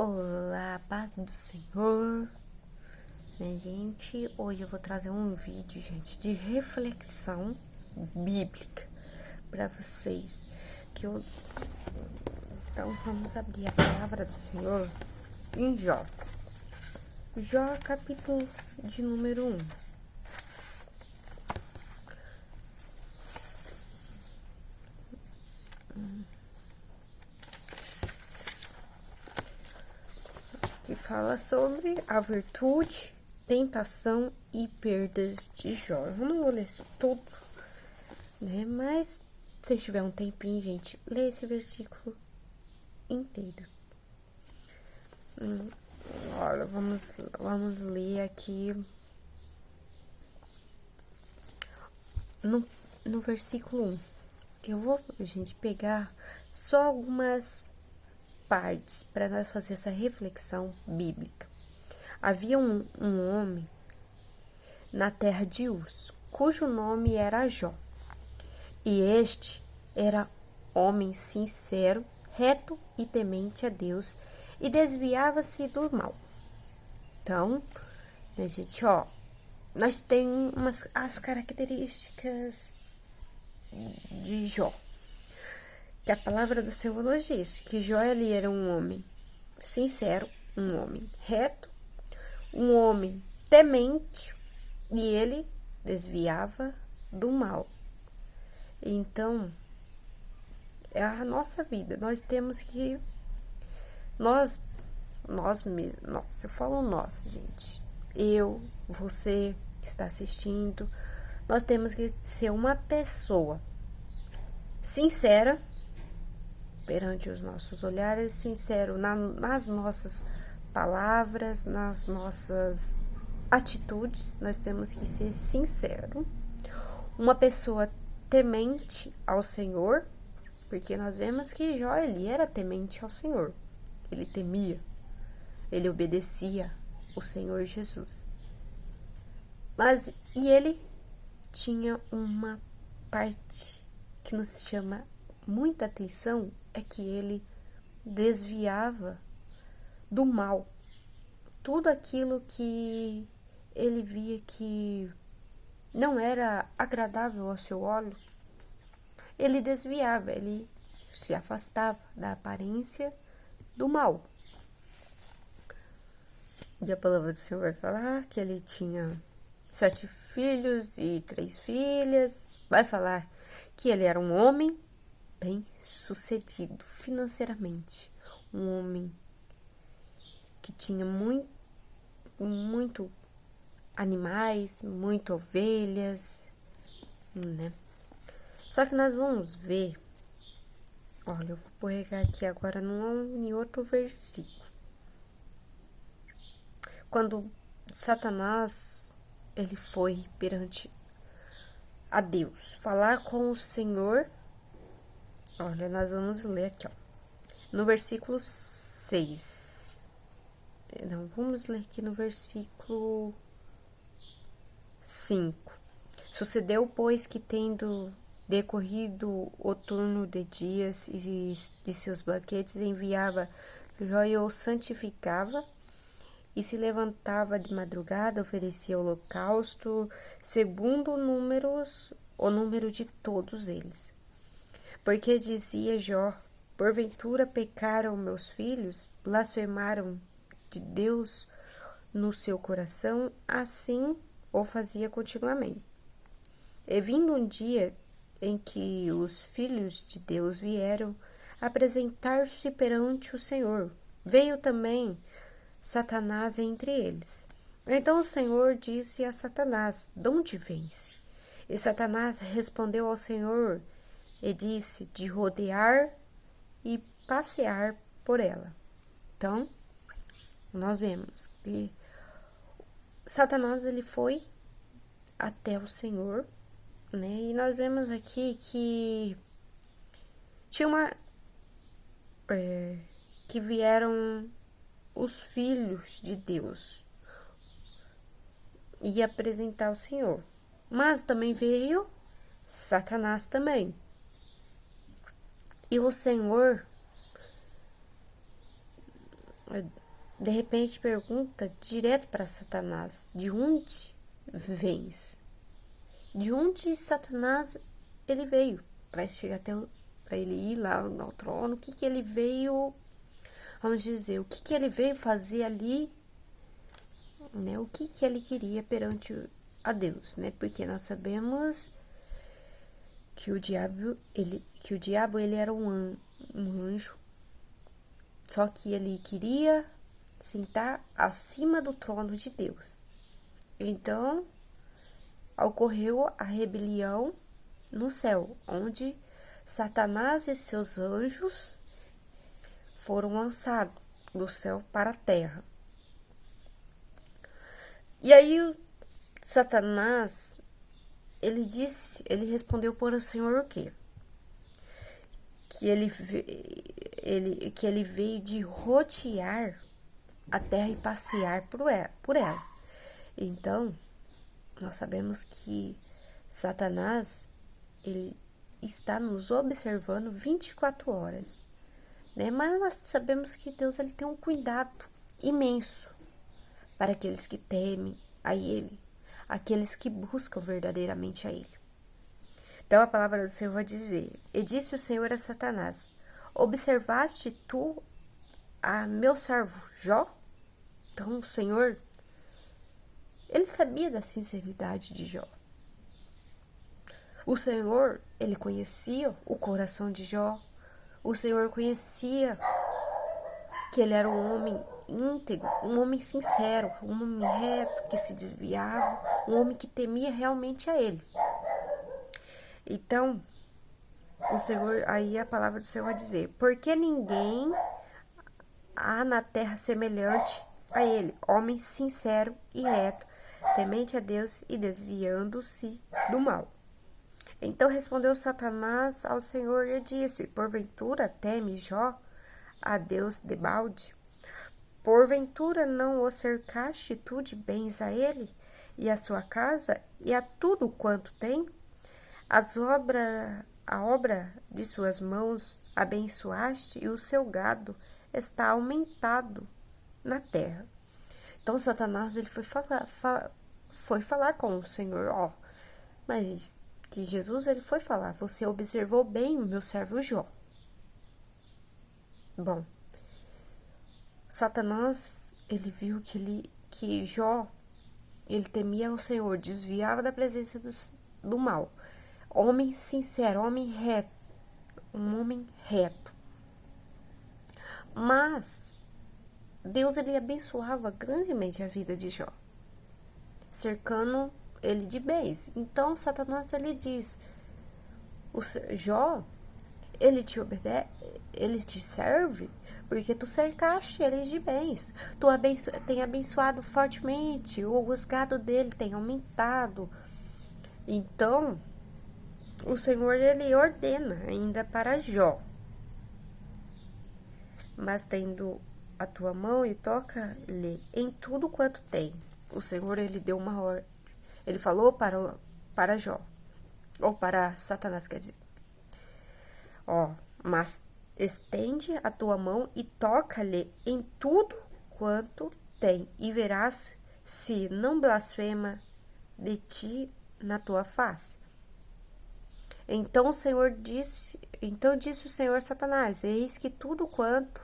Olá, paz do Senhor, né, gente? Hoje eu vou trazer um vídeo, gente, de reflexão bíblica para vocês. Então, vamos abrir a palavra do Senhor em Jó. Jó, capítulo de número 1. Que fala sobre a virtude, tentação e perdas de Jó. Eu não vou ler isso tudo, né? Mas se tiver um tempinho, gente, lê esse versículo inteiro. Olha, vamos ler aqui no versículo 1. Eu vou, gente, pegar só algumas partes para nós fazer essa reflexão bíblica. Havia um homem na terra de Uz, cujo nome era Jó. E este era homem sincero, reto e temente a Deus, e desviava-se do mal. Então, né, gente, nós temos as características de Jó. Que a palavra do Senhor nos diz que Jó ele era um homem sincero, um homem reto, um homem temente, e ele desviava do mal. Então, é a nossa vida. Nós temos que nós mesmos, eu falo nós, gente. Eu, você que está assistindo, nós temos que ser uma pessoa sincera perante os nossos olhares, sincero nas nossas palavras, nas nossas atitudes. Nós temos que ser sincero. Uma pessoa temente ao Senhor, porque nós vemos que Jó ele era temente ao Senhor. Ele temia, ele obedecia o Senhor Jesus. E ele tinha uma parte que nos chama muita atenção, é que ele desviava do mal. Tudo aquilo que ele via que não era agradável ao seu olho, ele desviava, ele se afastava da aparência do mal. E a palavra do Senhor vai falar que ele tinha 7 filhos e 3 filhas. Vai falar que ele era um homem bem sucedido financeiramente. Um homem que tinha muito animais, muito ovelhas, né? Só que nós vamos ver, olha, eu vou pegar aqui agora em outro versículo. Quando Satanás, ele foi perante a Deus, falar com o Senhor, olha, nós vamos ler aqui, no versículo 6. Não, vamos ler aqui no versículo 5. Sucedeu, pois, que tendo decorrido o turno de dias e de seus banquetes, enviava Jó e o santificava, e se levantava de madrugada, oferecia holocausto, segundo o número de todos eles. Porque dizia Jó: porventura pecaram meus filhos, blasfemaram de Deus no seu coração, assim o fazia continuamente. E vindo um dia em que os filhos de Deus vieram apresentar-se perante o Senhor, veio também Satanás entre eles. Então o Senhor disse a Satanás: de onde vens? E Satanás respondeu ao Senhor e disse: de rodear e passear por ela. Então, nós vemos que Satanás ele foi até o Senhor, né? E nós vemos aqui que tinha que vieram os filhos de Deus e apresentar ao Senhor. Mas também veio Satanás também. E o Senhor de repente pergunta direto para Satanás: de onde vens? De onde Satanás ele veio? Para chegar até para ele ir lá no trono, o que ele veio, vamos dizer, o que ele veio fazer ali, né? O que ele queria perante a Deus, né? Porque nós sabemos que o diabo ele era um anjo, só que ele queria sentar acima do trono de Deus. Então, ocorreu a rebelião no céu, onde Satanás e seus anjos foram lançados do céu para a terra. E aí, Satanás, ele respondeu por o Senhor o quê? Que ele veio de rodear a terra e passear por ela. Então, nós sabemos que Satanás, ele está nos observando 24 horas, né? Mas nós sabemos que Deus ele tem um cuidado imenso para aqueles que temem a Ele, aqueles que buscam verdadeiramente a Ele. Então a palavra do Senhor vai dizer: e disse o Senhor a Satanás: observaste tu a meu servo Jó? Então o Senhor, ele sabia da sinceridade de Jó. O Senhor, ele conhecia o coração de Jó. O Senhor conhecia que ele era um homem íntegro, um homem sincero, um homem reto, que se desviava, um homem que temia realmente a ele. Então, o Senhor, aí a palavra do Senhor vai dizer: porque ninguém há na terra semelhante a ele, homem sincero e reto, temente a Deus e desviando-se do mal. Então respondeu Satanás ao Senhor e disse: porventura teme Jó a Deus debalde? Porventura não o cercaste tu de bens a ele, e a sua casa, e a tudo quanto tem? A obra de suas mãos abençoaste, e o seu gado está aumentado na terra. Então Satanás ele foi falar com o Senhor, ó, mas que Jesus ele foi falar: você observou bem o meu servo Jó. Bom, Satanás ele viu que Jó ele temia o Senhor, desviava da presença do mal. Homem sincero, homem reto, um homem reto. Mas Deus ele abençoava grandemente a vida de Jó, cercando ele de bens. Então Satanás ele diz: o Jó, ele te obedece, ele te serve porque tu cercaste eles de bens. Tu tem abençoado fortemente, o gado dele tem aumentado. Então o Senhor ele ordena ainda para Jó: mas tendo a tua mão e toca-lhe em tudo quanto tem. O Senhor ele deu uma ordem. Ele falou para Jó, ou para Satanás, quer dizer: ó, mas estende a tua mão e toca-lhe em tudo quanto tem, e verás se não blasfema de ti na tua face. Então disse o Senhor a Satanás: eis que tudo quanto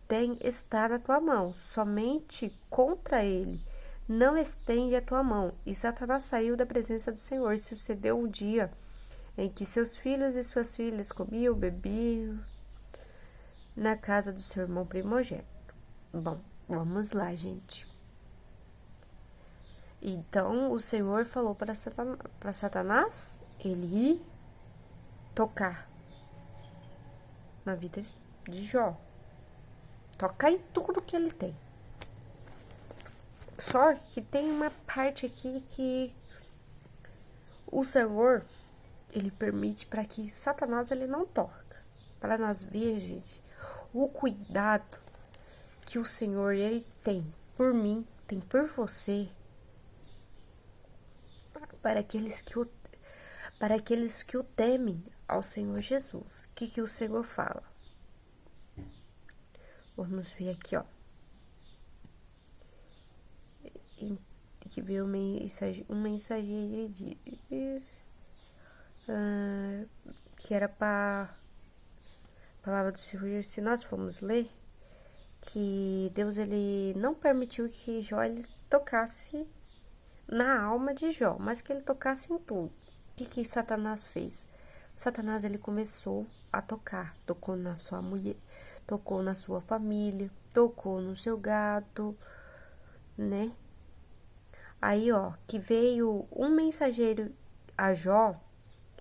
tem está na tua mão, somente contra ele não estende a tua mão. E Satanás saiu da presença do Senhor. E sucedeu um dia em que seus filhos e suas filhas comiam, bebiam na casa do seu irmão primogênito. Bom, vamos lá, gente. Então o Senhor falou para Satanás ele ir tocar na vida de Jó, tocar em tudo que ele tem. Só que tem uma parte aqui que o Senhor ele permite para que Satanás ele não toque. Para nós ver, gente, o cuidado que o Senhor ele tem por mim, tem por você, para aqueles que o temem ao Senhor Jesus. O que o Senhor fala? Vamos ver aqui, ó. que veio um mensageiro e disse que era para a palavra do Senhor. Se nós formos ler, que Deus ele não permitiu que Jó ele tocasse na alma de Jó, mas que ele tocasse em tudo. O que Satanás fez? Satanás ele começou a tocar, tocou na sua mulher, tocou na sua família, tocou no seu gato, né? Aí, ó, que veio um mensageiro a Jó,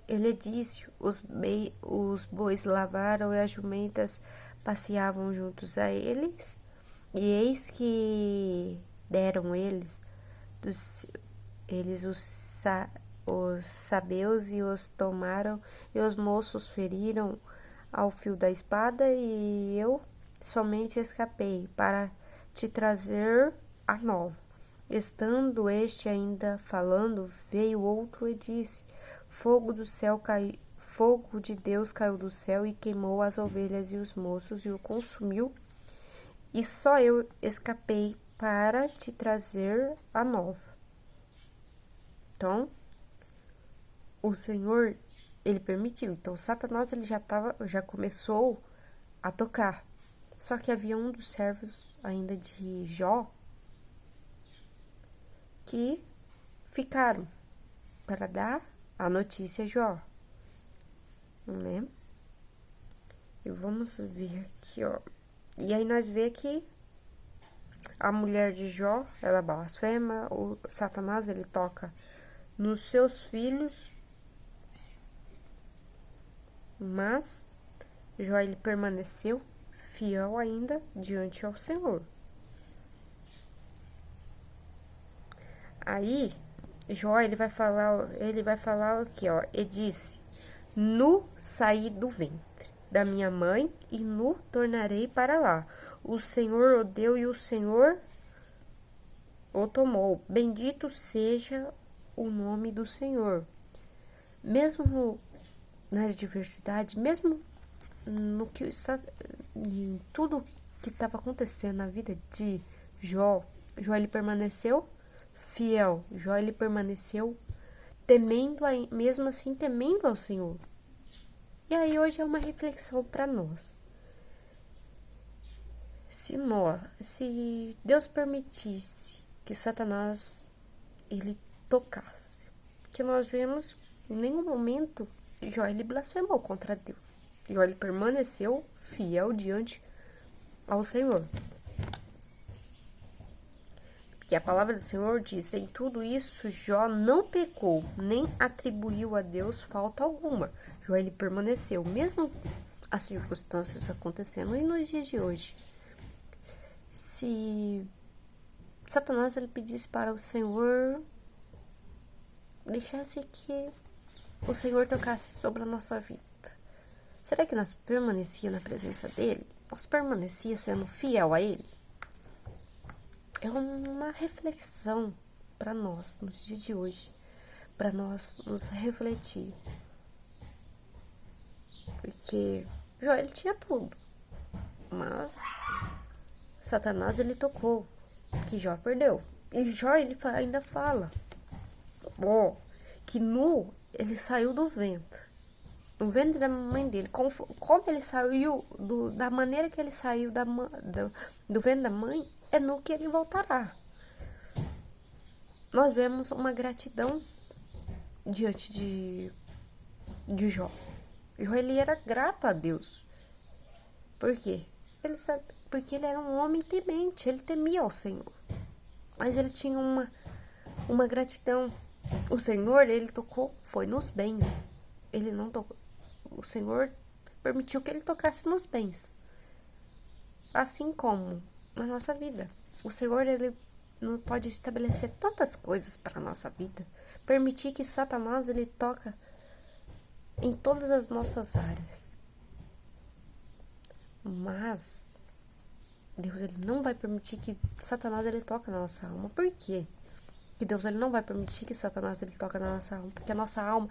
ele disse: os bois lavaram e as jumentas passeavam juntos a eles, e eis que deram eles os sabeus e os tomaram, e os moços feriram ao fio da espada, e eu somente escapei para te trazer a nova. Estando este ainda falando, veio outro e disse: fogo de Deus caiu do céu e queimou as ovelhas e os moços e o consumiu, e só eu escapei para te trazer a nova. Então, o Senhor, ele permitiu. Então, Satanás, ele já começou a tocar. Só que havia um dos servos ainda de Jó que ficaram para dar a notícia a Jó, né? E vamos ver aqui, ó. E aí nós vê que a mulher de Jó, ela blasfema, o Satanás, ele toca nos seus filhos, mas Jó, ele permaneceu fiel ainda diante ao Senhor. Aí, Jó, ele vai falar o que, ó? Ele disse: nu saí do ventre da minha mãe e nu tornarei para lá. O Senhor o deu e o Senhor o tomou. Bendito seja o nome do Senhor. Mesmo nas diversidades, mesmo no que em tudo que estava acontecendo na vida de Jó, Jó ele permaneceu fiel. Jó ele permaneceu temendo, mesmo assim temendo ao Senhor. E aí hoje é uma reflexão para nós. Se Deus permitisse que Satanás ele tocasse, que nós vemos em nenhum momento Jó ele blasfemou contra Deus. Jó ele permaneceu fiel diante ao Senhor. Porque a palavra do Senhor diz: em tudo isso Jó não pecou, nem atribuiu a Deus falta alguma. Jó ele permaneceu, mesmo as circunstâncias acontecendo e nos dias de hoje. Se Satanás ele pedisse para o Senhor, deixasse que o Senhor tocasse sobre a nossa vida, será que nós permanecia na presença dele? Nós permanecia sendo fiel a ele? É uma reflexão para nós nos dias de hoje, para nós nos refletir. Porque Jó ele tinha tudo, mas Satanás ele tocou, que Jó perdeu. E Jó ele ainda fala, que nu ele saiu do ventre da mãe dele. Como ele saiu, da maneira que ele saiu do ventre da mãe, é nu que ele voltará. Nós vemos uma gratidão diante de Jó. Jó ele era grato a Deus. Por quê? Porque ele era um homem temente, ele temia ao Senhor. Mas ele tinha uma gratidão. O Senhor, ele tocou, foi nos bens. Ele não tocou. O Senhor permitiu que ele tocasse nos bens. Assim como na nossa vida. O Senhor, ele não pode estabelecer tantas coisas para a nossa vida. Permitir que Satanás, ele toca em todas as nossas áreas. Mas Deus ele não vai permitir que Satanás ele toque na nossa alma. Por quê? Que Deus ele não vai permitir que Satanás ele toque na nossa alma, porque a nossa alma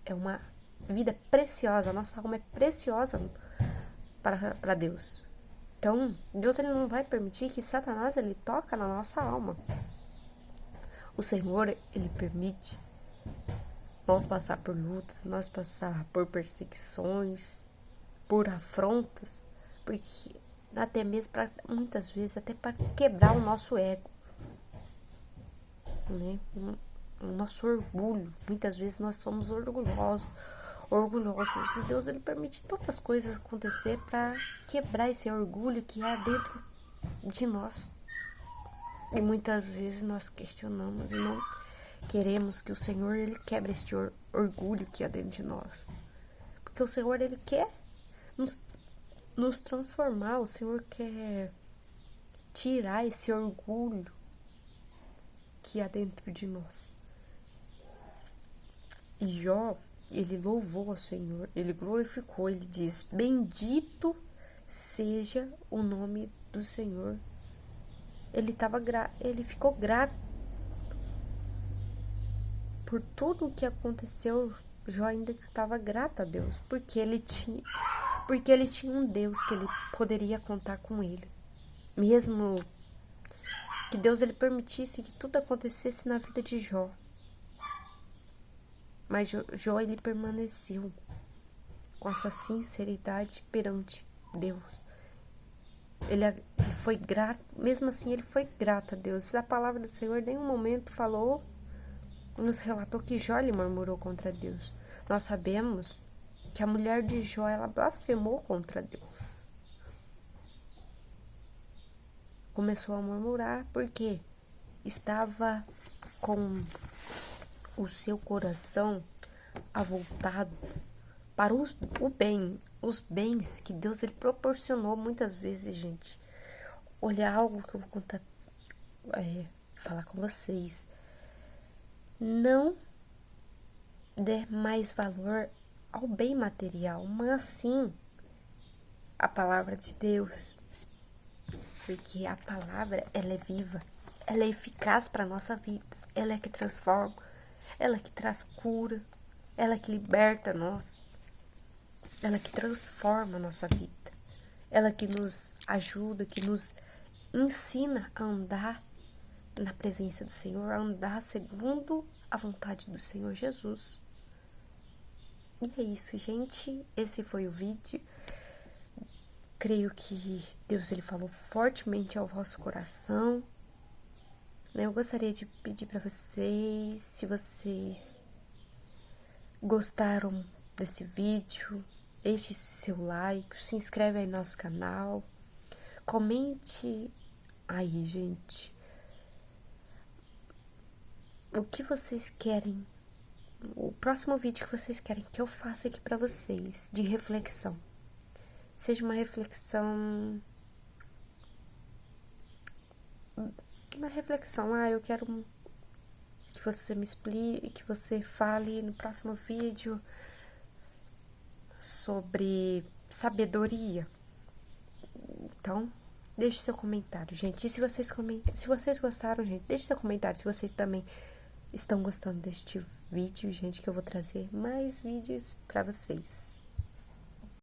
é uma vida preciosa. A nossa alma é preciosa para Deus. Então, Deus ele não vai permitir que Satanás ele toque na nossa alma. O Senhor, Ele permite nós passar por lutas, nós passar por perseguições, por afrontas, porque até mesmo para muitas vezes até para quebrar o nosso ego, né? O nosso orgulho. Muitas vezes nós somos orgulhosos, e Deus ele permite tantas coisas acontecer para quebrar esse orgulho que há dentro de nós. E muitas vezes nós questionamos e não queremos que o Senhor ele quebre este orgulho que há dentro de nós. Porque o Senhor ele quer nos transformar, o Senhor quer tirar esse orgulho que há dentro de nós. E Jó, ele louvou ao Senhor, ele glorificou, ele diz: bendito seja o nome do Senhor. Ele ficou grato por tudo o que aconteceu. Jó ainda estava grato a Deus, porque ele tinha um Deus que ele poderia contar com ele. Mesmo que Deus ele permitisse que tudo acontecesse na vida de Jó. Mas Jó ele permaneceu com a sua sinceridade perante Deus. Ele foi grato, mesmo assim ele foi grato a Deus. A palavra do Senhor em nenhum momento falou, nos relatou que Jó ele murmurou contra Deus. Nós sabemos que a mulher de Jó ela blasfemou contra Deus. Começou a murmurar porque estava com o seu coração avultado para o bem, os bens que Deus ele proporcionou muitas vezes, gente. Olha algo que eu vou contar, falar com vocês. Não dê mais valor ao bem material, mas sim a palavra de Deus. Porque a palavra, ela é viva, ela é eficaz para a nossa vida, ela é que transforma, ela é que traz cura, ela é que liberta nós, ela é que transforma a nossa vida, ela é que nos ajuda, que nos ensina a andar na presença do Senhor, a andar segundo a vontade do Senhor Jesus. E é isso, gente, esse foi o vídeo. Creio que Deus ele falou fortemente ao vosso coração. Eu gostaria de pedir para vocês, se vocês gostaram desse vídeo, deixe seu like, se inscreve aí no nosso canal, comente aí, gente, o que vocês querem, o próximo vídeo que vocês querem que eu faça aqui para vocês, de reflexão. Seja uma reflexão, eu quero que você me explique, que você fale no próximo vídeo sobre sabedoria. Então, deixe seu comentário, gente. E se vocês gostaram, gente, deixe seu comentário se vocês também estão gostando deste vídeo, gente, que eu vou trazer mais vídeos para vocês.